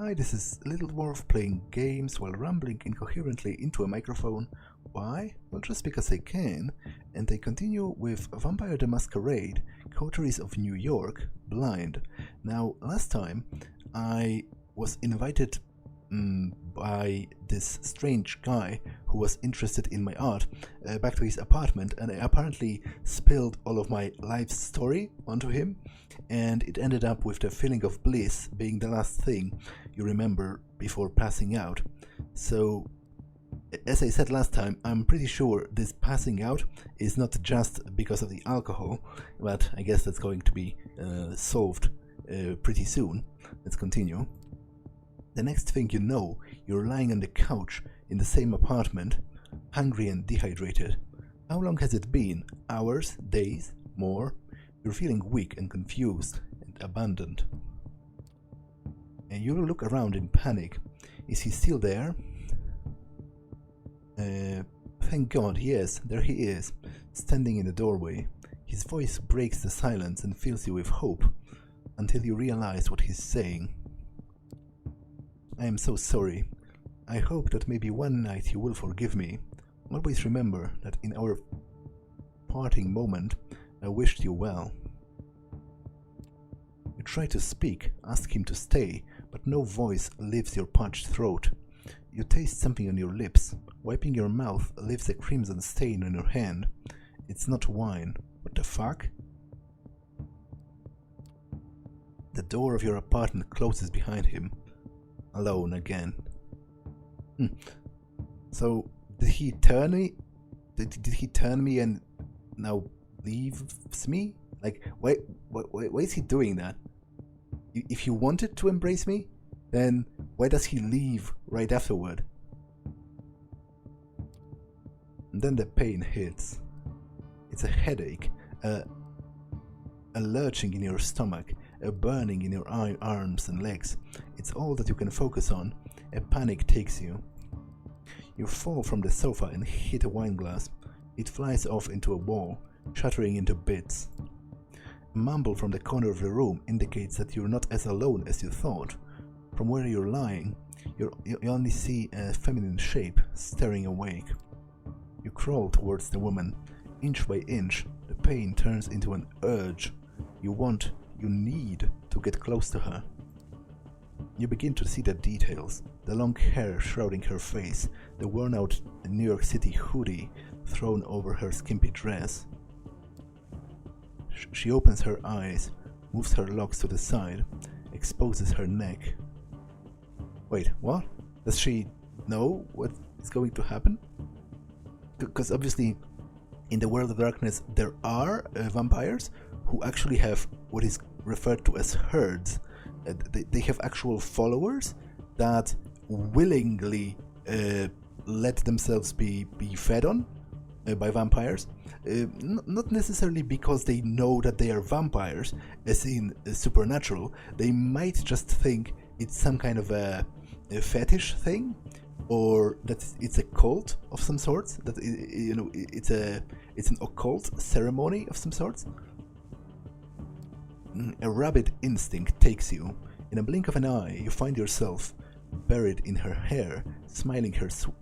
Hi, this is Little Dwarf playing games while rambling incoherently into a microphone. Why? Well, just because I can, and I continue with Vampire the Masquerade, Coteries of New York, Blind. Now, last time I was invited by this strange guy who was interested in my art back to his apartment, and I apparently spilled all of my life story onto him, and it ended up with the feeling of bliss being the last thing you remember before passing out. So, as I said last time, I'm pretty sure this passing out is not just because of the alcohol, but I guess that's going to be solved pretty soon. Let's continue. The next thing you know, you're lying on the couch in the same apartment, hungry and dehydrated. How long has it been? Hours? Days? More? You're feeling weak and confused and abandoned. And you look around in panic. Is he still there? Thank God, yes, there he is, standing in the doorway. His voice breaks the silence and fills you with hope, until you realize what he's saying. I am so sorry. I hope that maybe one night you will forgive me. Always remember that in our parting moment, I wished you well. You try to speak, ask him to stay, but no voice leaves your parched throat. You taste something on your lips. Wiping your mouth leaves a crimson stain on your hand. It's not wine. What the fuck? The door of your apartment closes behind him. Alone again. So, did he turn me? Did he turn me and now leaves me? Like, why is he doing that? If he wanted to embrace me, then why does he leave right afterward? And then the pain hits. It's a headache, a lurching in your stomach, a burning in your arms and legs. It's all that you can focus on. A panic takes you. You fall from the sofa and hit a wine glass. It flies off into a wall, shattering into bits. A mumble from the corner of the room indicates that you're not as alone as you thought. From where you're lying, you only see a feminine shape staring awake. You crawl towards the woman. Inch by inch, the pain turns into an urge. You need to get close to her. You begin to see the details, the long hair shrouding her face, the worn-out New York City hoodie thrown over her skimpy dress. She opens her eyes, moves her locks to the side, exposes her neck. Wait, what? Does she know what is going to happen? Because obviously, in the world of darkness, there are vampires who actually have what is referred to as herds. They have actual followers that willingly let themselves be fed on by vampires. Not necessarily because they know that they are vampires, as in supernatural. They might just think it's some kind of a fetish thing, or that it's a cult of some sorts. That it's an occult ceremony of some sorts. A rabid instinct takes you. In a blink of an eye, you find yourself buried in her hair, smelling her sweat.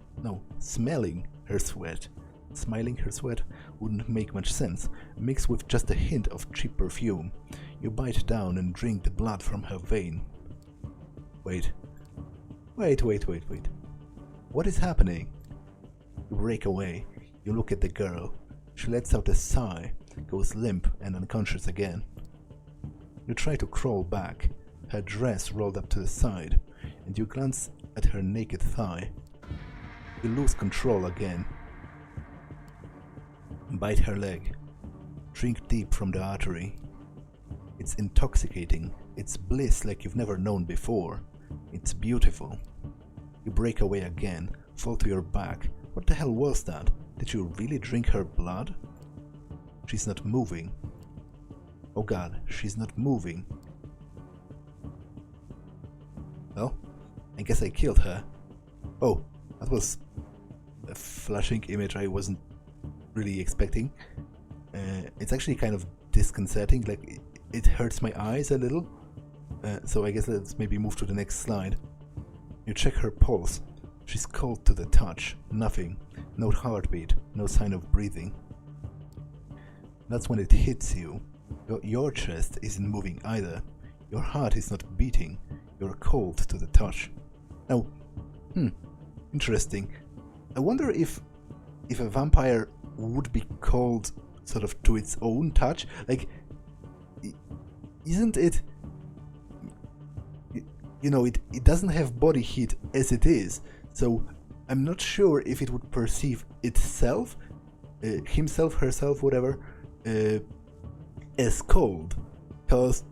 Smiling her sweat wouldn't make much sense, mixed with just a hint of cheap perfume. You bite down and drink the blood from her vein. Wait. What is happening? You break away. You look at the girl. She lets out a sigh, goes limp and unconscious again. You try to crawl back, her dress rolled up to the side, and you glance at her naked thigh. You lose control again. Bite her leg. Drink deep from the artery. It's intoxicating. It's bliss like you've never known before. It's beautiful. You break away again, fall to your back. What the hell was that? Did you really drink her blood? She's not moving. Oh god, she's not moving. Well, I guess I killed her. Oh, that was a flashing image I wasn't really expecting. It's actually kind of disconcerting, like it hurts my eyes a little. So I guess let's maybe move to the next slide. You check her pulse. She's cold to the touch. Nothing. No heartbeat. No sign of breathing. That's when it hits you. Your chest isn't moving either. Your heart is not beating. You're cold to the touch. Now, interesting. I wonder if a vampire would be cold sort of to its own touch. Like, isn't it... You know, it doesn't have body heat as it is. So I'm not sure if it would perceive itself, himself, herself, whatever, as cold. Because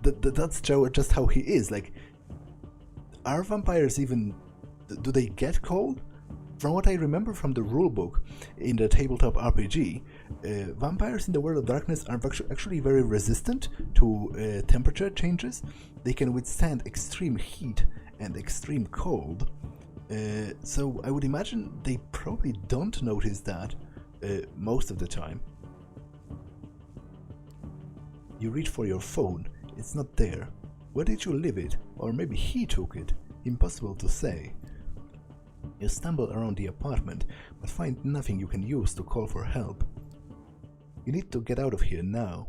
that's just how he is. Like, are vampires even... do they get cold? From what I remember from the rulebook in the tabletop RPG, vampires in the World of Darkness are actually very resistant to temperature changes. They can withstand extreme heat and extreme cold. So I would imagine they probably don't notice that most of the time. You reach for your phone. It's not there. Where did you leave it? Or maybe he took it. Impossible to say. You stumble around the apartment, but find nothing you can use to call for help. You need to get out of here now.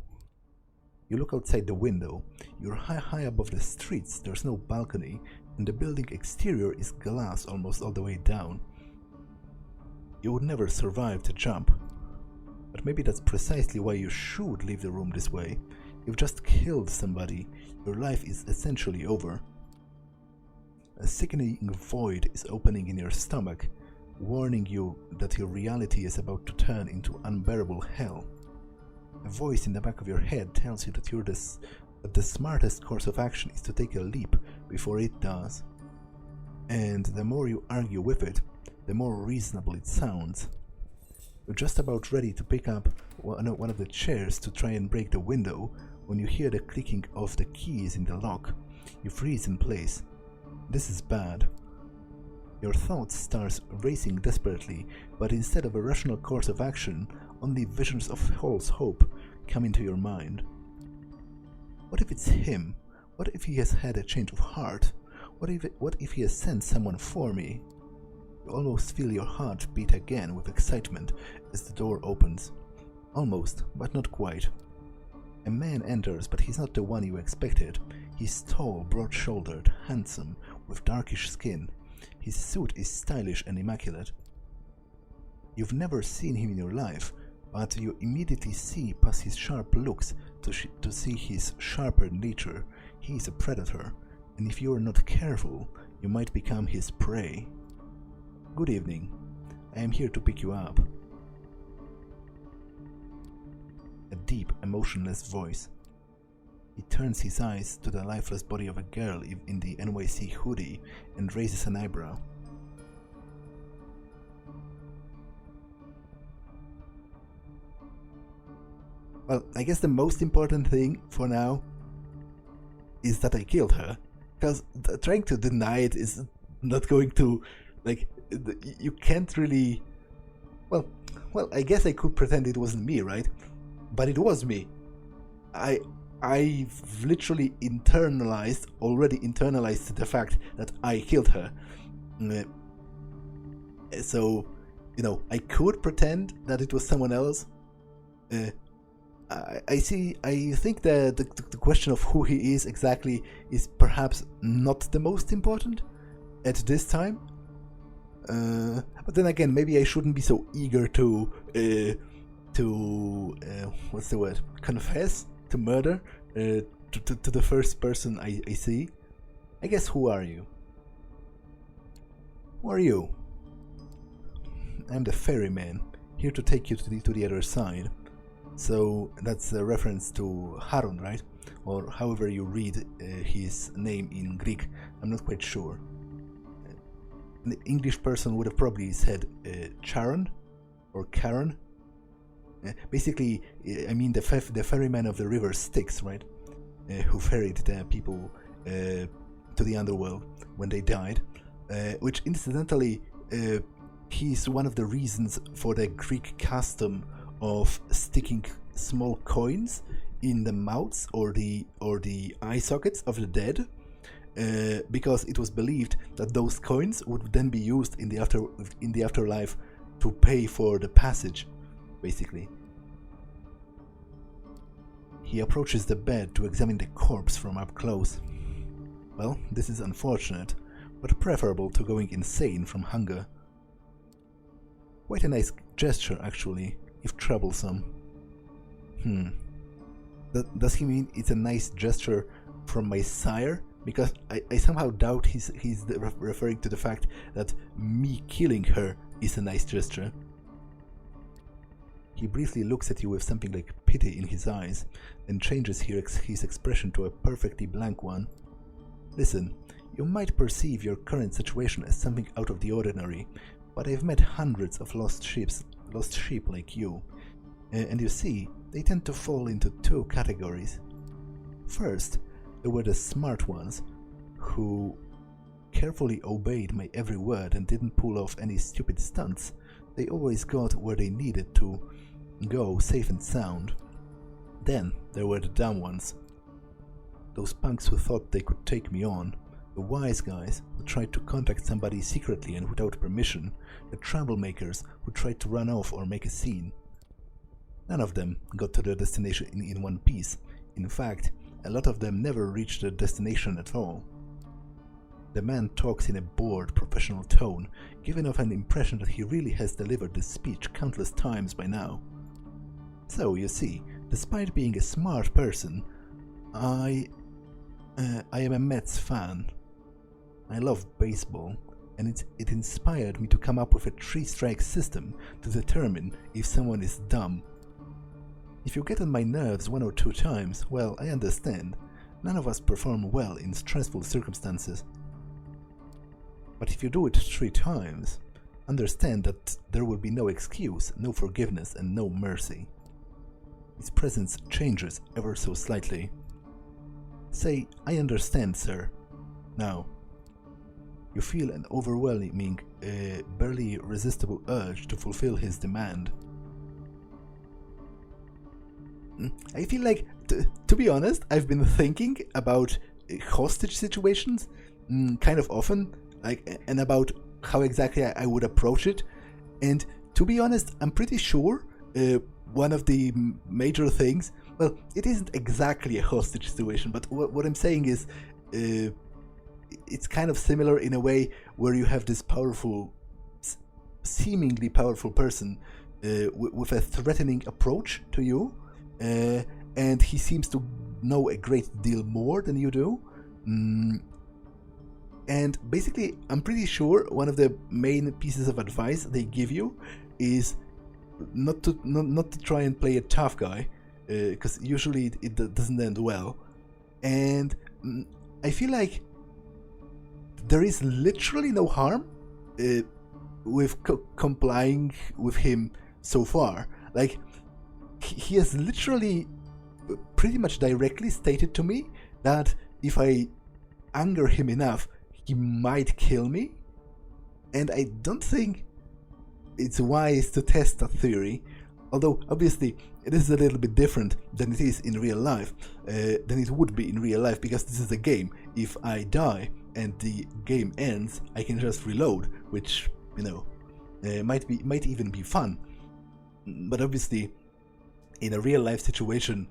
You look outside the window. You're high above the streets, there's no balcony, and the building exterior is glass almost all the way down. You would never survive the jump. But maybe that's precisely why you should leave the room this way. You've just killed somebody. Your life is essentially over. A sickening void is opening in your stomach, warning you that your reality is about to turn into unbearable hell. A voice in the back of your head tells you that that the smartest course of action is to take a leap before it does. And the more you argue with it, the more reasonable it sounds. You're just about ready to pick up one of the chairs to try and break the window when you hear the clicking of the keys in the lock. You freeze in place. This is bad. Your thoughts start racing desperately, but instead of a rational course of action, only visions of false hope come into your mind. What if it's him? What if he has had a change of heart? What if he has sent someone for me? You almost feel your heart beat again with excitement as the door opens. Almost, but not quite. A man enters, but he's not the one you expected. He's tall, broad-shouldered, handsome, with darkish skin. His suit is stylish and immaculate. You've never seen him in your life, but you immediately see past his sharp looks to see his sharper nature. He is a predator, and if you are not careful, you might become his prey. Good evening. I am here to pick you up. A deep, emotionless voice. He turns his eyes to the lifeless body of a girl in the NYC hoodie and raises an eyebrow. Well, I guess the most important thing for now is that I killed her, because trying to deny it is not going to, like, you can't really... Well, I guess I could pretend it wasn't me, right? But it was me. I've literally already internalized the fact that I killed her. So, you know, I could pretend that it was someone else. I think that the question of who he is exactly is perhaps not the most important at this time. But then again, maybe I shouldn't be so eager to what's the word? Confess to murder to the first person I see. I guess, who are you? Who are you? I'm the ferryman, here to take you to the other side. So that's a reference to Harun, right? Or however you read his name in Greek. I'm not quite sure. An English person would have probably said Charon or Charon. Basically, I mean the ferryman of the river Styx, right? Who ferried the people to the underworld when they died. Which, incidentally, he's one of the reasons for the Greek custom of sticking small coins in the mouths or the eye sockets of the dead, because it was believed that those coins would then be used in the afterlife to pay for the passage, basically. He approaches the bed to examine the corpse from up close. Well, this is unfortunate, but preferable to going insane from hunger. Quite a nice gesture, actually, if troublesome. Does he mean it's a nice gesture from my sire? Because I somehow doubt he's referring to the fact that me killing her is a nice gesture. He briefly looks at you with something like pity in his eyes, then changes his expression to a perfectly blank one. Listen, you might perceive your current situation as something out of the ordinary, but I've met hundreds of lost sheep like you. And you see, they tend to fall into two categories. First, there were the smart ones, who carefully obeyed my every word and didn't pull off any stupid stunts. They always got where they needed to go safe and sound. Then there were the dumb ones. Those punks who thought they could take me on. The wise guys who tried to contact somebody secretly and without permission. The troublemakers who tried to run off or make a scene. None of them got to their destination in one piece. In fact, a lot of them never reached their destination at all. The man talks in a bored, professional tone, giving off an impression that he really has delivered this speech countless times by now. So, you see, despite being a smart person, I am a Mets fan. I love baseball, and it inspired me to come up with a 3-strike system to determine if someone is dumb. If you get on my nerves 1 or 2 times, well, I understand. None of us perform well in stressful circumstances. But if you do it 3 times, understand that there will be no excuse, no forgiveness, and no mercy. Its presence changes ever so slightly. Say, I understand, sir. Now, you feel an overwhelming, barely resistible urge to fulfill his demand. I feel like, to be honest, I've been thinking about hostage situations kind of often, and about how exactly I would approach it. And to be honest, I'm pretty sure one of the major things, well, it isn't exactly a hostage situation, but what I'm saying is it's kind of similar in a way where you have this powerful, seemingly powerful person with a threatening approach to you. And he seems to know a great deal more than you do. And basically, I'm pretty sure one of the main pieces of advice they give you is not to try and play a tough guy, because usually it doesn't end well. And I feel like there is literally no harm with complying with him so far. Like, he has literally pretty much directly stated to me that if I anger him enough, he might kill me. And I don't think it's wise to test that theory, although obviously it is a little bit different than it is in real life, than it would be in real life, because this is a game. If I die and the game ends, I can just reload, which, you know, might even be fun. But obviously, in a real life situation,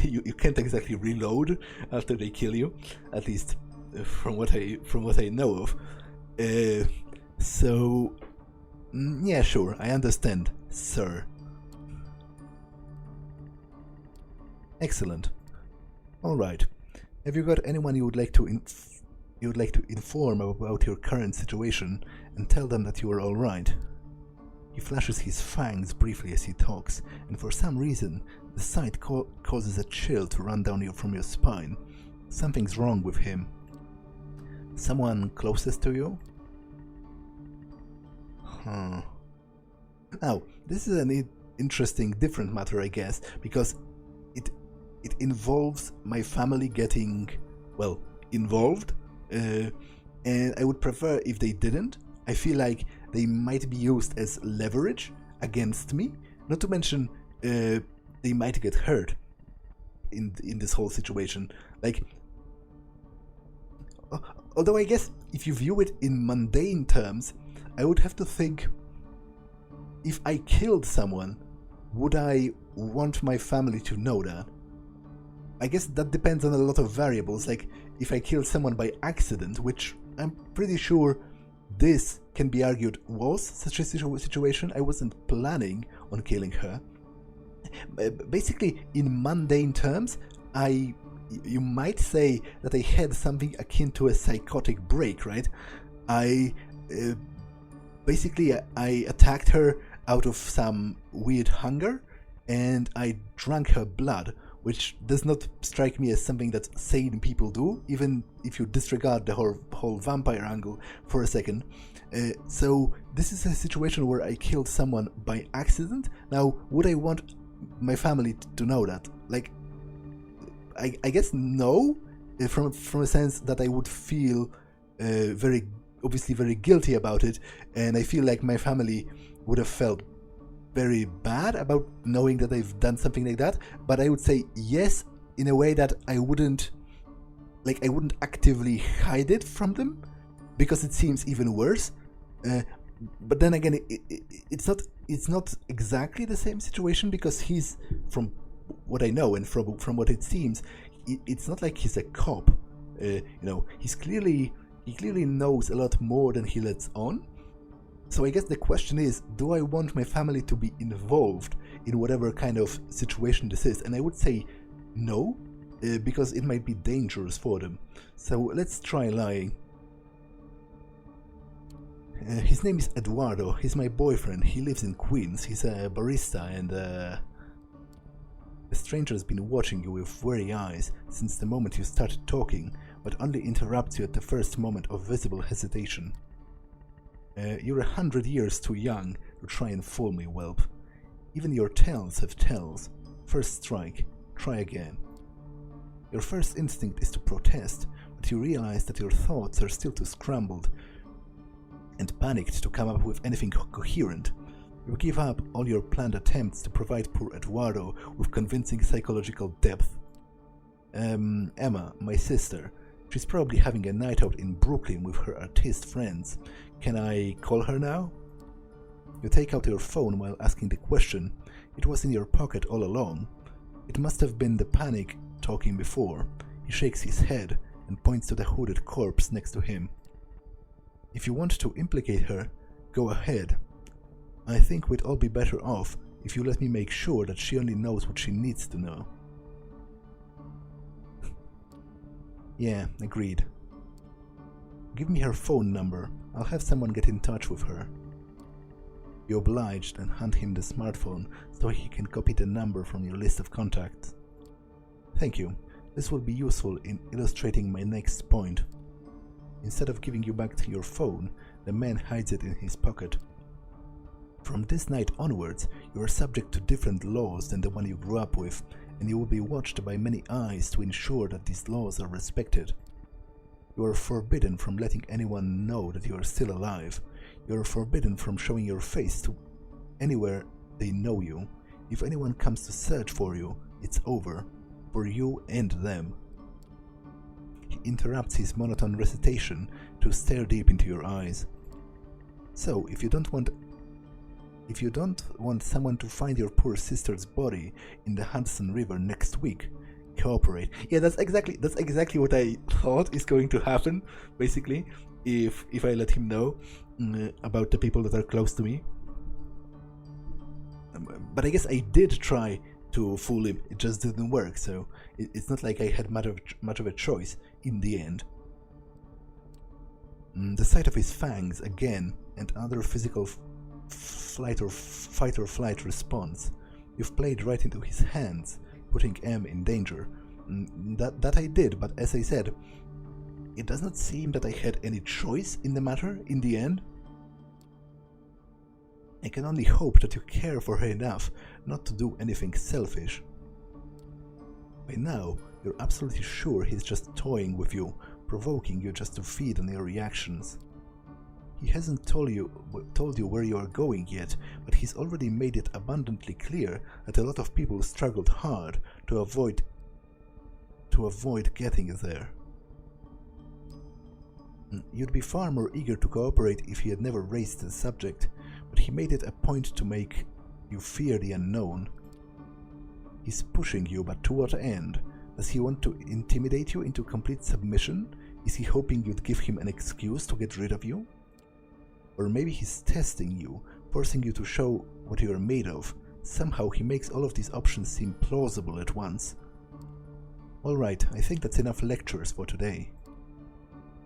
you can't exactly reload after they kill you, at least from what I know of. So yeah, sure, I understand, sir. Excellent. All right. Have you got anyone you would like to inform about your current situation and tell them that you are all right? He flashes his fangs briefly as he talks, and for some reason, the sight causes a chill to run down from your spine. Something's wrong with him. Someone closest to you? Now, this is an interesting, different matter, I guess, because it involves my family getting, well, involved, and I would prefer if they didn't. I feel like they might be used as leverage against me, not to mention they might get hurt. in this whole situation. Like, although I guess if you view it in mundane terms, I would have to think, if I killed someone, would I want my family to know that? I guess that depends on a lot of variables. Like, if I killed someone by accident, which I'm pretty sure this can be argued was such a situation, I wasn't planning on killing her. Basically, in mundane terms, you might say that I had something akin to a psychotic break, right? Basically, I attacked her out of some weird hunger, and I drank her blood, which does not strike me as something that sane people do, even if you disregard the whole vampire angle for a second. So this is a situation where I killed someone by accident. Now, would I want my family to know that? Like, I guess no, from a sense that I would feel very guilty about it, and I feel like my family would have felt very bad about knowing that I've done something like that. But I would say yes, in a way that I wouldn't actively hide it from them, because it seems even worse. But then again, it's not exactly the same situation, because he's, from what I know and from what it seems, it's not like he's a cop. He clearly knows a lot more than he lets on. So I guess the question is, do I want my family to be involved in whatever kind of situation this is? And I would say no, because it might be dangerous for them. So let's try lying. His name is Eduardo. He's my boyfriend. He lives in Queens. He's a barista, and the stranger's been watching you with wary eyes since the moment you started talking, but only interrupts you at the first moment of visible hesitation. You're 100 years too young to try and fool me, whelp. Even your tells have tells. First strike. Try again. Your first instinct is to protest, but you realize that your thoughts are still too scrambled and panicked to come up with anything coherent. You give up all your planned attempts to provide poor Eduardo with convincing psychological depth. Emma, my sister, she's probably having a night out in Brooklyn with her artist friends. Can I call her now? You take out your phone while asking the question. It was in your pocket all along. It must have been the panic talking before. He shakes his head and points to the hooded corpse next to him. If you want to implicate her, go ahead. I think we'd all be better off if you let me make sure that she only knows what she needs to know. Yeah, agreed. Give me her phone number. I'll have someone get in touch with her. You obliged and hand him the smartphone so he can copy the number from your list of contacts. Thank you. This will be useful in illustrating my next point. Instead of giving you back to your phone, the man hides it in his pocket. From this night onwards, you are subject to different laws than the one you grew up with, and you will be watched by many eyes to ensure that these laws are respected. You are forbidden from letting anyone know that you are still alive. You are forbidden from showing your face to anywhere they know you. If anyone comes to search for you, it's over, for you and them. He interrupts his monotone recitation to stare deep into your eyes. So, if you don't want someone to find your poor sister's body in the Hudson River next week, cooperate. Yeah, that's exactly what I thought is going to happen, basically, if I let him know about the people that are close to me. But I guess I did try to fool him. It just didn't work, so it's not like I had much of a choice in the end. The sight of his fangs again, and other physical fight or flight response. You've played right into his hands, putting M in danger. That I did, but as I said, it does not seem that I had any choice in the matter in the end. I can only hope that you care for her enough not to do anything selfish. By now, you're absolutely sure he's just toying with you, provoking you just to feed on your reactions. He hasn't told you where you are going yet, but he's already made it abundantly clear that a lot of people struggled hard to avoid to avoid getting there. You'd be far more eager to cooperate if he had never raised the subject, but he made it a point to make you fear the unknown. He's pushing you, but to what end? Does he want to intimidate you into complete submission? Is he hoping you'd give him an excuse to get rid of you? Or maybe he's testing you, forcing you to show what you are made of. Somehow he makes all of these options seem plausible at once. Alright, I think that's enough lectures for today.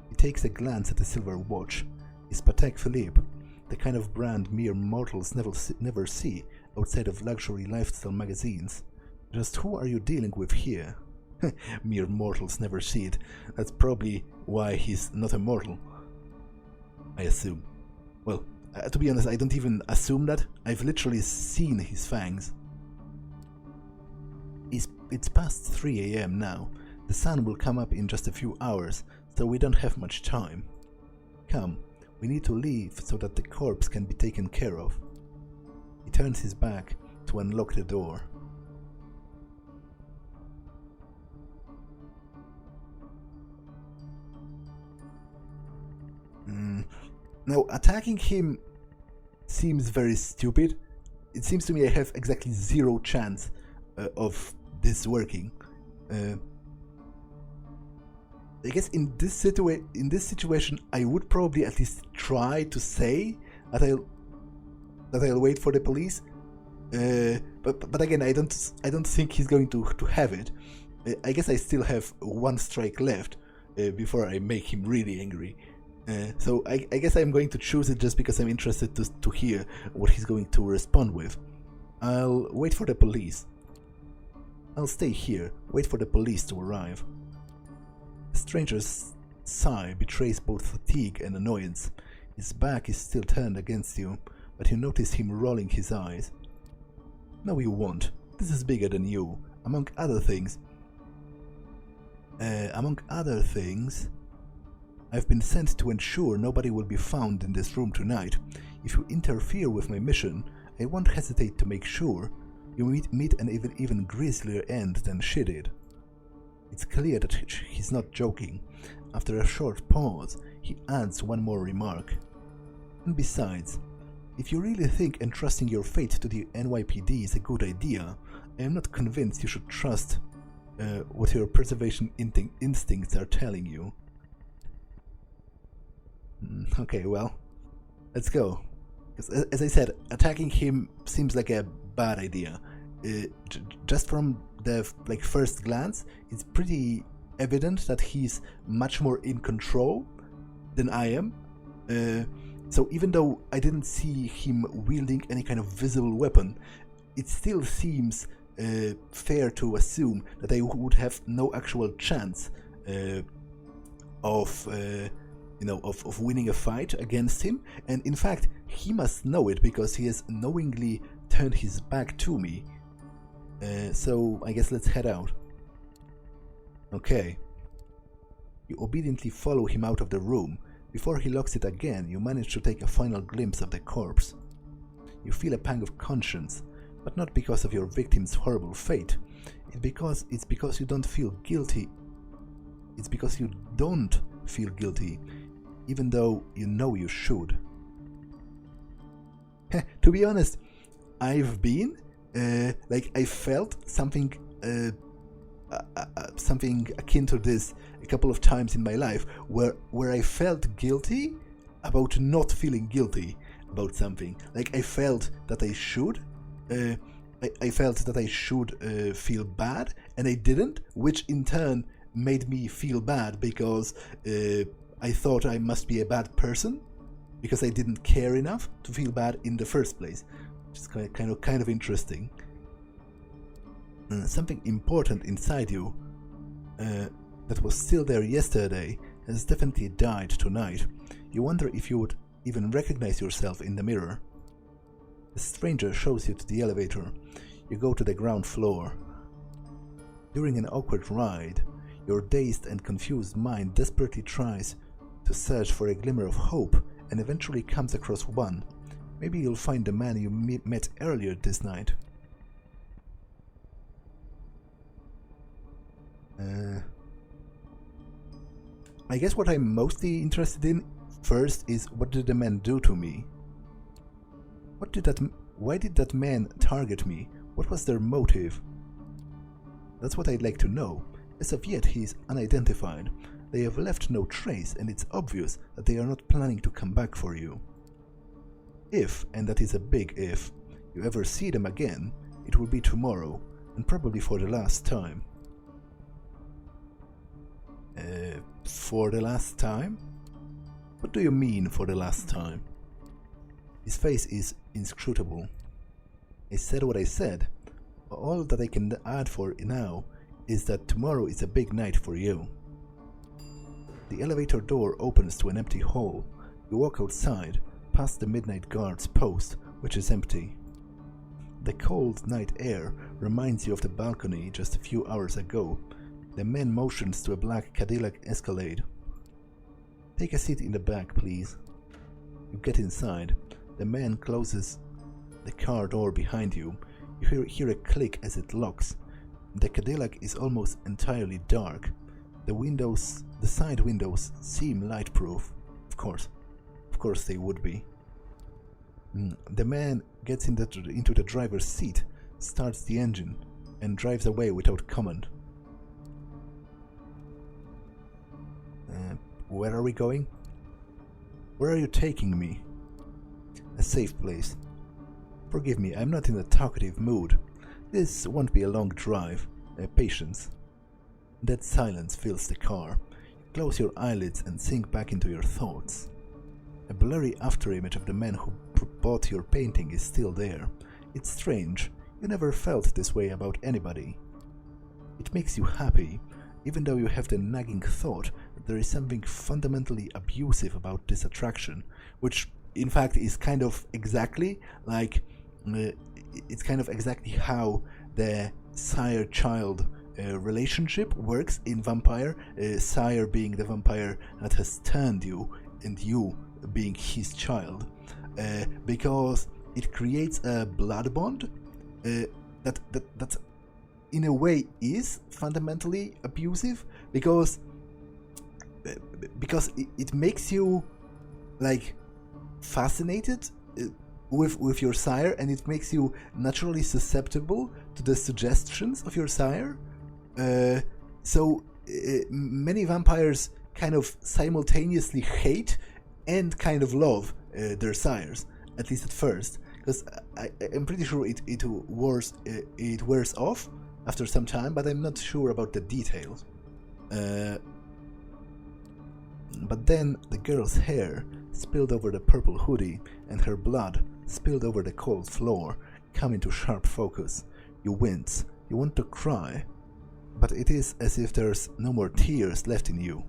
He takes a glance at the silver watch. It's Patek Philippe, the kind of brand mere mortals never see outside of luxury lifestyle magazines. Just who are you dealing with here? Mere mortals never see it. That's probably why he's not a mortal, I assume. Well, to be honest, I don't even assume that. I've literally seen his fangs. It's past 3 AM now. The sun will come up in just a few hours, so we don't have much time. Come, we need to leave so that the corpse can be taken care of. He turns his back to unlock the door. Now, attacking him seems very stupid. It seems to me I have exactly zero chance of this working. I guess in this situation, I would probably at least try to say that I'll wait for the police. But again, I don't think he's going to have it. I guess I still have one strike left before I make him really angry. So I guess I'm going to choose it just because I'm interested to hear what he's going to respond with. I'll wait for the police. I'll stay here, wait for the police to arrive. The stranger's sigh betrays both fatigue and annoyance. His back is still turned against you, but you notice him rolling his eyes. No, you won't. This is bigger than you. Among other things, I've been sent to ensure nobody will be found in this room tonight. If you interfere with my mission, I won't hesitate to make sure you meet an even grislier end than she did. It's clear that he's not joking. After a short pause, he adds one more remark. And besides, if you really think entrusting your fate to the NYPD is a good idea, I am not convinced you should trust what your preservation instincts are telling you. Okay, well, let's go. As I said, attacking him seems like a bad idea. Just from the first glance, it's pretty evident that he's much more in control than I am. So even though I didn't see him wielding any kind of visible weapon, it still seems fair to assume that I would have no actual chance of winning a fight against him. And in fact, he must know it because he has knowingly turned his back to me. So I guess let's head out. Okay. You obediently follow him out of the room. Before he locks it again, you manage to take a final glimpse of the corpse. You feel a pang of conscience, but not because of your victim's horrible fate. It's because you don't feel guilty. It's because you don't feel guilty, even though you know you should. To be honest, I've been I felt something akin to this a couple of times in my life, where I felt guilty about not feeling guilty about something. Like I felt that I should, I felt that I should feel bad, and I didn't, which in turn made me feel bad because I thought I must be a bad person because I didn't care enough to feel bad in the first place. Which is kind of interesting. Something important inside you that was still there yesterday has definitely died tonight. You wonder if you would even recognize yourself in the mirror. The stranger shows you to the elevator. You go to the ground floor. During an awkward ride, your dazed and confused mind desperately tries to search for a glimmer of hope and eventually comes across one. Maybe you'll find the man you met earlier this night. I guess what I'm mostly interested in first is, what did the man do to me? Why did that man target me? What was their motive? That's what I'd like to know. As of yet, he is unidentified. They have left no trace, and it's obvious that they are not planning to come back for you. If, and that is a big if, you ever see them again, it will be tomorrow, and probably for the last time. For the last time? What do you mean, for the last time? His face is inscrutable. I said what I said. All that I can add for now is that tomorrow is a big night for you. The elevator door opens to an empty hall. You walk outside, past the midnight guard's post, which is empty. The cold night air reminds you of the balcony just a few hours ago. The man motions to a black Cadillac Escalade. Take a seat in the back, please. You get inside. The man closes the car door behind you. You hear a click as it locks. The Cadillac is almost entirely dark. The side windows seem lightproof. Of course they would be. The man gets into the driver's seat, starts the engine, and drives away without comment. Where are we going? Where are you taking me? A safe place. Forgive me, I'm not in a talkative mood. This won't be a long drive. Patience. Dead silence fills the car. Close your eyelids and sink back into your thoughts. A blurry afterimage of the man who bought your painting is still there. It's strange. You never felt this way about anybody. It makes you happy, even though you have the nagging thought that there is something fundamentally abusive about this attraction, which in fact is kind of exactly like it's kind of exactly how the sire-child relationship works in Vampire, sire being the vampire that has turned you and you being his child, because it creates a blood bond that in a way is fundamentally abusive, because it makes you like fascinated with your sire, and it makes you naturally susceptible to the suggestions of your sire. So many vampires kind of simultaneously hate and kind of love their sires, at least at first, because I'm pretty sure it wears off after some time, but I'm not sure about the details. But then the girl's hair spilled over the purple hoodie, and her blood spilled over the cold floor come into sharp focus. You wince. You want to cry, but it is as if there's no more tears left in you.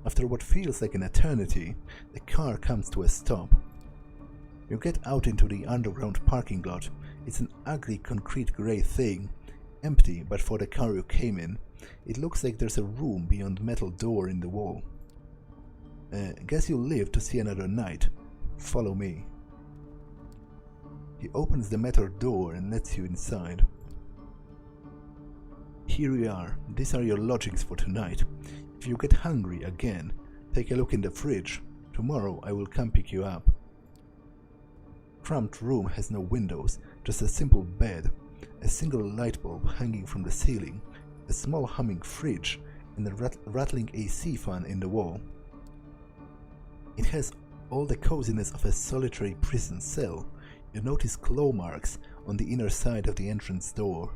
After what feels like an eternity, the car comes to a stop. You get out into the underground parking lot. It's an ugly concrete grey thing, empty but for the car you came in. It looks like there's a room beyond metal door in the wall. Guess you'll live to see another night. Follow me. He opens the metal door and lets you inside. Here we are. These are your lodgings for tonight. If you get hungry again, take a look in the fridge. Tomorrow I will come pick you up. Cramped room has no windows, just a simple bed, a single light bulb hanging from the ceiling, a small humming fridge, and a rattling AC fan in the wall. It has all the coziness of a solitary prison cell. You notice claw marks on the inner side of the entrance door.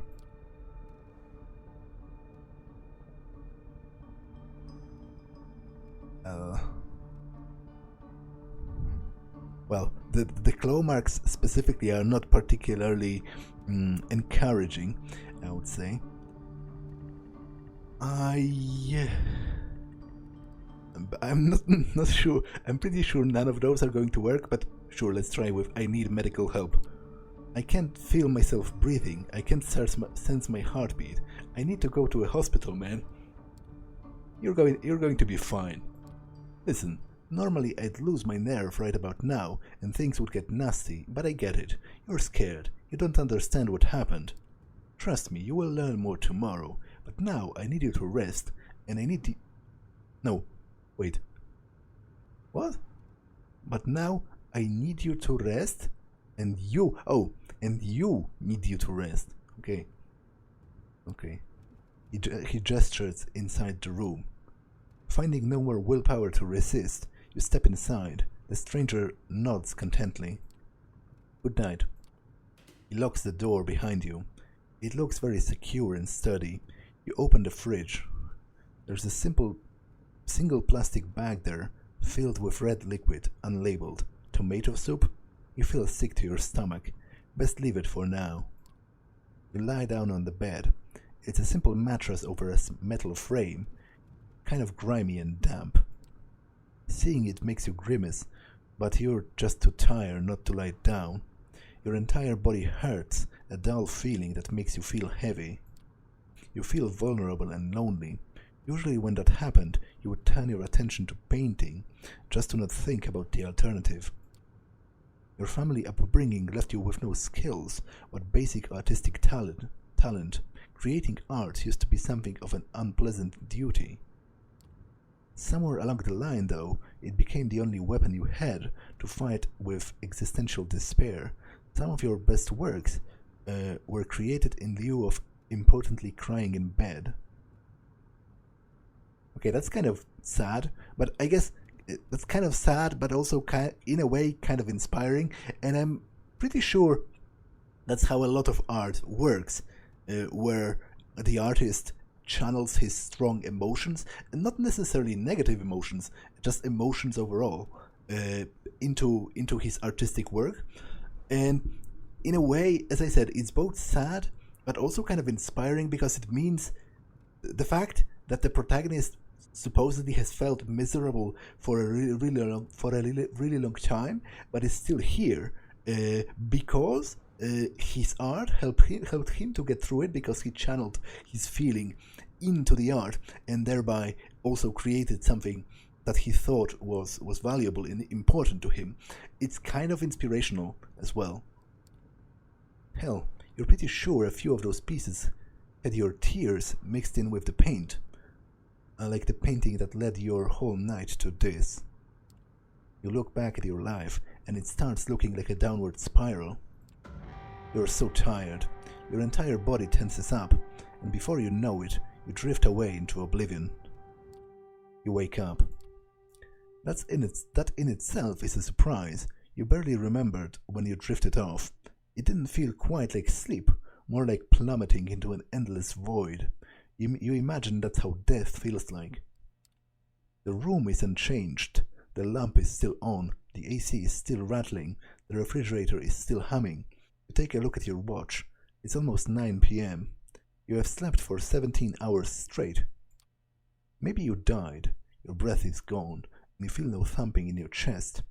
Well, the claw marks specifically are not particularly encouraging, I would say. I'm not sure. I'm pretty sure none of those are going to work, but sure, let's try with I need medical help. I can't feel myself breathing. I can't sense my heartbeat. I need to go to a hospital, man. You're going to be fine. Listen, normally I'd lose my nerve right about now and things would get nasty, but I get it. You're scared. You don't understand what happened. Trust me, you will learn more tomorrow, but now I need you to rest, and I need No, wait. What? But now I need you to rest, and you... Oh, and you need you to rest. Okay. Okay. He gestures inside the room. Finding no more willpower to resist, you step inside. The stranger nods contently. Good night. He locks the door behind you. It looks very secure and sturdy. You open the fridge. There's a single plastic bag there, filled with red liquid, unlabeled. Tomato soup? You feel sick to your stomach. Best leave it for now. You lie down on the bed. It's a simple mattress over a metal frame, kind of grimy and damp. Seeing it makes you grimace, but you're just too tired not to lie down. Your entire body hurts, a dull feeling that makes you feel heavy. You feel vulnerable and lonely. Usually when that happened, you would turn your attention to painting, just to not think about the alternative. Your family upbringing left you with no skills, but basic artistic talent. Creating art used to be something of an unpleasant duty. Somewhere along the line, though, it became the only weapon you had to fight with existential despair. Some of your best works were created in lieu of impotently crying in bed. Okay, that's kind of sad, but I guess that's kind of sad, but also in a way kind of inspiring, and I'm pretty sure that's how a lot of art works, where the artist channels his strong emotions, and not necessarily negative emotions, just emotions overall, into his artistic work. And in a way, as I said, it's both sad but also kind of inspiring, because it means the fact that the protagonist supposedly has felt miserable for a really long time, but is still here because his art helped him to get through it, because he channeled his feeling into the art and thereby also created something that he thought was valuable and important to him. It's kind of inspirational as well. Hell, you're pretty sure a few of those pieces had your tears mixed in with the paint, like the painting that led your whole night to this. You look back at your life and it starts looking like a downward spiral. You're so tired, your entire body tenses up, and before you know it, you drift away into oblivion. You wake up. That in itself is a surprise. You barely remembered when you drifted off. It didn't feel quite like sleep, more like plummeting into an endless void. You imagine that's how death feels like. The room is unchanged. The lamp is still on. The AC is still rattling. The refrigerator is still humming. You take a look at your watch. It's almost 9 p.m. You have slept for 17 hours straight. Maybe you died. Your breath is gone, and you feel no thumping in your chest.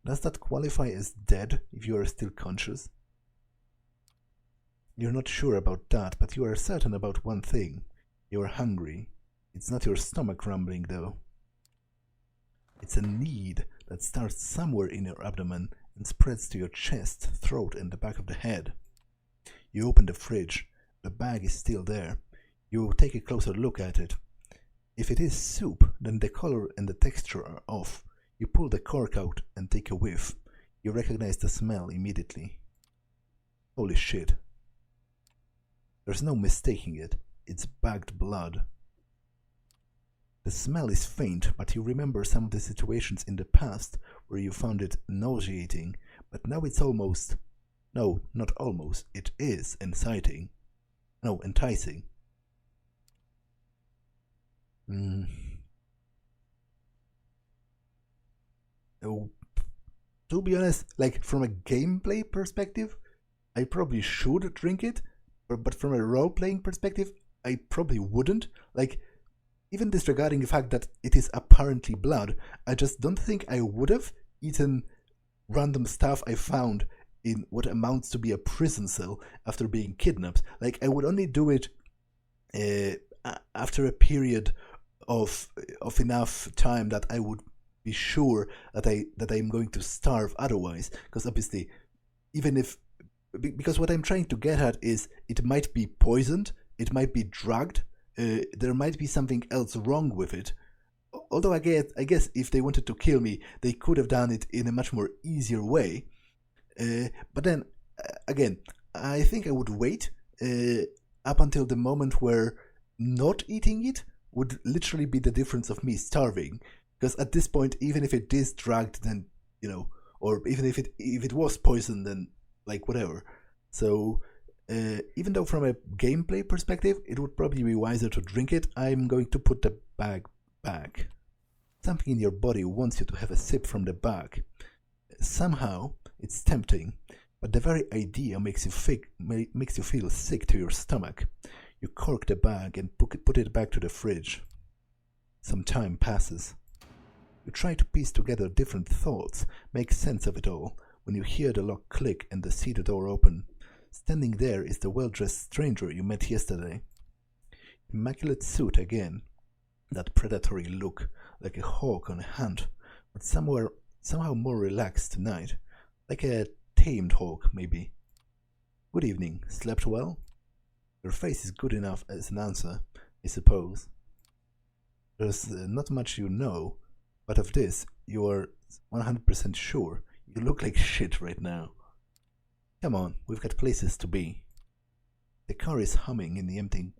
Does that qualify as dead if you are still conscious? You're not sure about that, but you are certain about one thing. You are hungry. It's not your stomach rumbling, though. It's a need that starts somewhere in your abdomen and spreads to your chest, throat, and the back of the head. You open the fridge. The bag is still there. You take a closer look at it. If it is soup, then the color and the texture are off. You pull the cork out and take a whiff. You recognize the smell immediately. Holy shit. There's no mistaking it. It's bagged blood. The smell is faint, but you remember some of the situations in the past where you found it nauseating, but now it's almost... No, not almost. It is enticing. Oh, to be honest, like from a gameplay perspective, I probably should drink it, but from a role-playing perspective, I probably wouldn't. Like, even disregarding the fact that it is apparently blood, I just don't think I would have eaten random stuff I found in what amounts to be a prison cell after being kidnapped. Like, I would only do it after a period of enough time that I would be sure that I'm going to starve otherwise. Because obviously, even if because what I'm trying to get at is it might be poisoned, it might be drugged, there might be something else wrong with it. Although I guess if they wanted to kill me, they could have done it in a much more easier way. But then, again, I think I would wait up until the moment where not eating it would literally be the difference of me starving. Because at this point, even if it is drugged, then, or even if it was poisoned, then, like, whatever. So, even though from a gameplay perspective, it would probably be wiser to drink it, I'm going to put the bag back. Something in your body wants you to have a sip from the bag. Somehow, it's tempting, but the very idea makes you feel sick to your stomach. You cork the bag and put it back to the fridge. Some time passes. You try to piece together different thoughts, make sense of it all, when you hear the lock click and see the door open. Standing there is the well-dressed stranger you met yesterday. Immaculate suit again. That predatory look, like a hawk on a hunt, but somehow more relaxed tonight, like a tamed hawk, maybe. Good evening. Slept well? Your face is good enough as an answer, I suppose. There's not much you know, but of this you are 100% sure. You look like shit right now. Come on, we've got places to be. The car is humming in the empty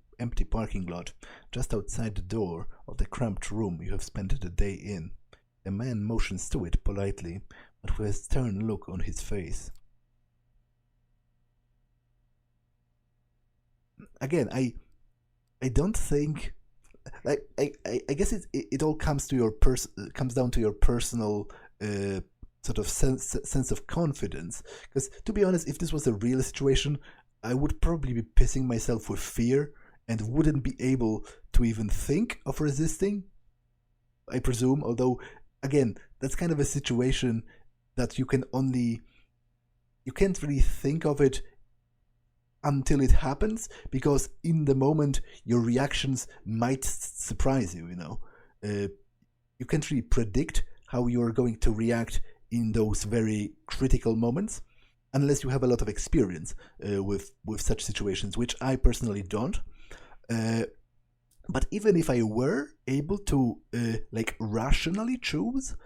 parking lot, just outside the door of the cramped room you have spent the day in. The man motions to it politely, but with a stern look on his face. Again, I don't think, like, I guess it all comes down to your personal sort of sense of confidence. Because to be honest, if this was a real situation, I would probably be pissing myself with fear and wouldn't be able to even think of resisting, I presume. Although, again, that's kind of a situation that you can't really think of it until it happens, because in the moment your reactions might surprise you. You can't really predict how you're going to react in those very critical moments unless you have a lot of experience with such situations, which I personally don't. But even if I were able to rationally choose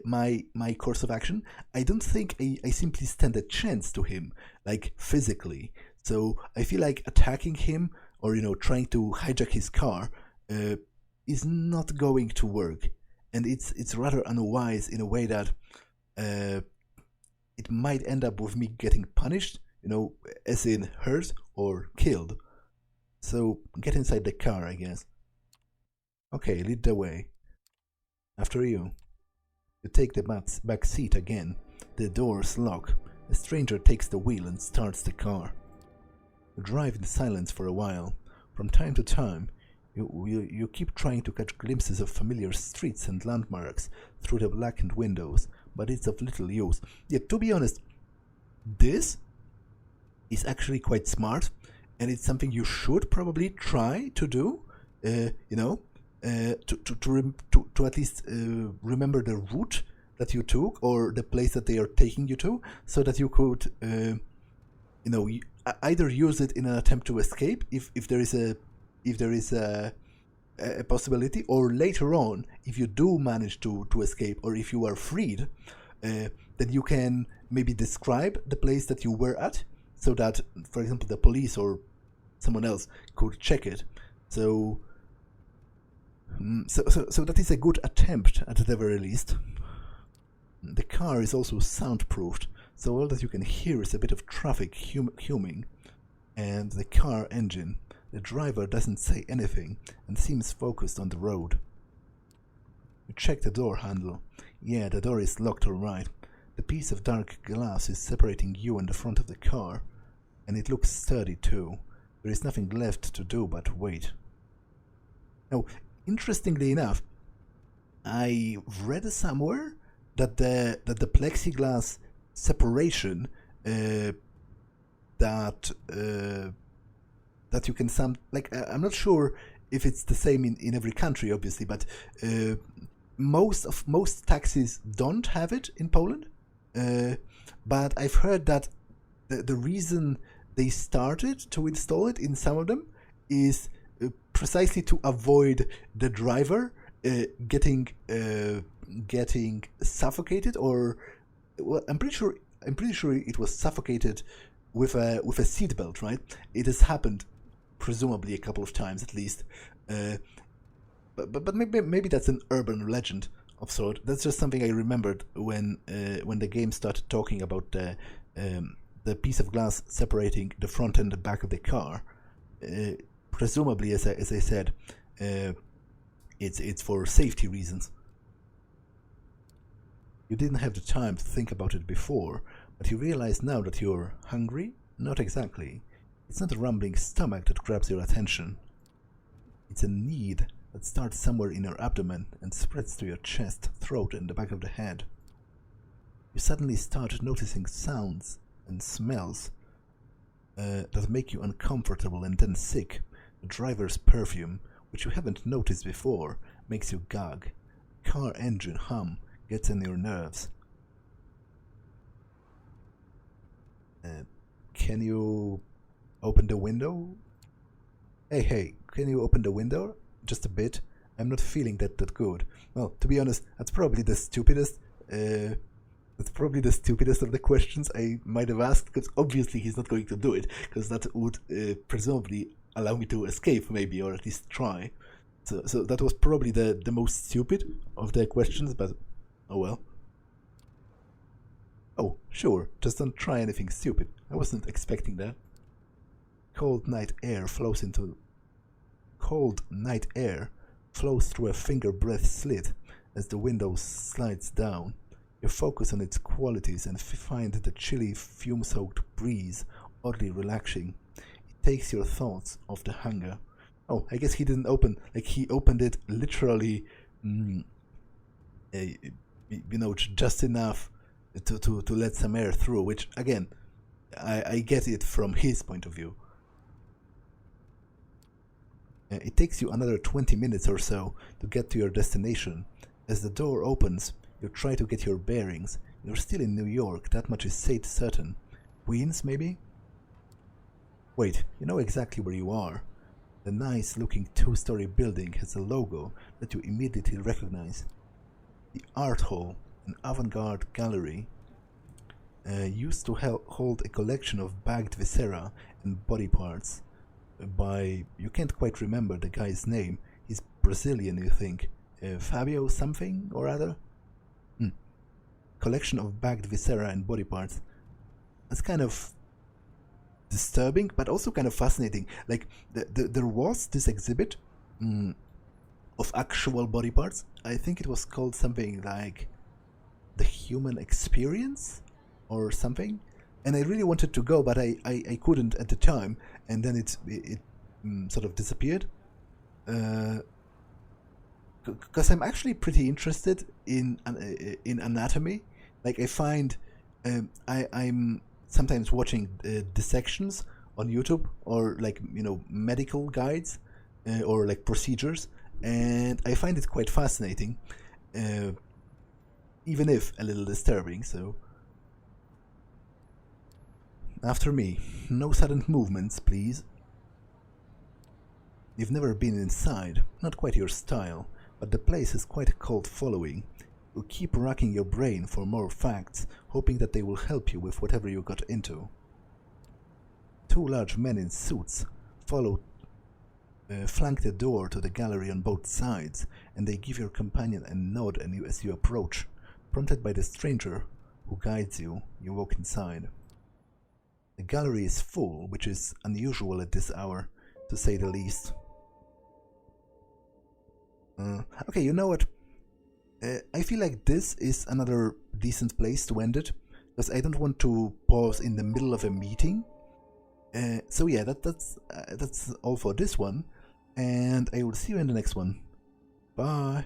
my course of action, I don't think I simply stand a chance to him, like, physically. So I feel like attacking him or trying to hijack his car is not going to work, and it's rather unwise in a way that it might end up with me getting punished, as in hurt or killed. So get inside the car, I guess. Okay, lead the way. After you. You take the back seat again. The doors lock. A stranger takes the wheel and starts the car. You drive in silence for a while. From time to time, you keep trying to catch glimpses of familiar streets and landmarks through the blackened windows, but it's of little use. Yet, to be honest, this is actually quite smart, and it's something you should probably try to do, to at least remember the route that you took or the place that they are taking you to, so that you could, either use it in an attempt to escape if there is a possibility, or later on, if you do manage to escape, or if you are freed, then you can maybe describe the place that you were at, so that, for example, the police or someone else could check it. So that is a good attempt at the very least. The car is also soundproofed, so all that you can hear is a bit of traffic humming, and the car engine. The driver doesn't say anything and seems focused on the road. You check the door handle. Yeah, the door is locked all right. The piece of dark glass is separating you and the front of the car, and it looks sturdy too. There is nothing left to do but wait. Now, interestingly enough, I read somewhere that the plexiglass separation that you can I'm not sure if it's the same in every country, obviously, but most taxis don't have it in Poland. But I've heard that the reason they started to install it in some of them is precisely to avoid the driver getting suffocated, or well, I'm pretty sure it was suffocated with a seatbelt, right? It has happened presumably a couple of times at least, but maybe that's an urban legend of sort. That's just something I remembered when the game started talking about the piece of glass separating the front and the back of the car. Presumably, as I said, it's for safety reasons. You didn't have the time to think about it before, but you realize now that you're hungry? Not exactly. It's not a rumbling stomach that grabs your attention. It's a need that starts somewhere in your abdomen and spreads to your chest, throat, and the back of the head. You suddenly start noticing sounds and smells that make you uncomfortable and then sick. The driver's perfume, which you haven't noticed before, makes you gag. Car engine hum gets on your nerves. Can you open the window? Hey, can you open the window? Just a bit. I'm not feeling that good. Well, to be honest, that's probably the stupidest of the questions I might have asked, because obviously he's not going to do it, because that would presumably allow me to escape, maybe, or at least try. So that was probably the most stupid of the questions, but oh well. Oh, sure, just don't try anything stupid. I wasn't expecting that. Cold night air flows through a finger-breadth slit as the window slides down. You focus on its qualities and find the chilly, fume-soaked breeze oddly relaxing. It takes your thoughts off the hunger. Oh, I guess he didn't open, like he opened it literally, just enough to let some air through, which, again, I get it from his point of view. It takes you another 20 minutes or so to get to your destination. As the door opens, you try to get your bearings. You're still in New York, that much is certain. Queens, maybe? Wait, you know exactly where you are. The nice-looking two-story building has a logo that you immediately recognize. The Art Hall, an avant-garde gallery, used to hold a collection of bagged viscera and body parts by, you can't quite remember the guy's name. He's Brazilian, you think. Fabio something or other? Collection of bagged viscera and body parts. That's kind of disturbing, but also kind of fascinating. Like, there was this exhibit of actual body parts. I think it was called something like The Human Experience or something. And I really wanted to go, but I couldn't at the time, and then it sort of disappeared. Because I'm actually pretty interested in anatomy. Like, I find I'm sometimes watching dissections on YouTube, or like, medical guides or like procedures, and I find it quite fascinating, even if a little disturbing. So after me. No sudden movements, please. You've never been inside, not quite your style, but the place has quite a cult following. You keep racking your brain for more facts, hoping that they will help you with whatever you got into. Two large men in suits flank the door to the gallery on both sides, and they give your companion a nod as you approach. Prompted by the stranger who guides you, you walk inside. The gallery is full, which is unusual at this hour, to say the least. Okay, you know what? I feel like this is another decent place to end it, because I don't want to pause in the middle of a meeting. So yeah, that's all for this one, and I will see you in the next one. Bye!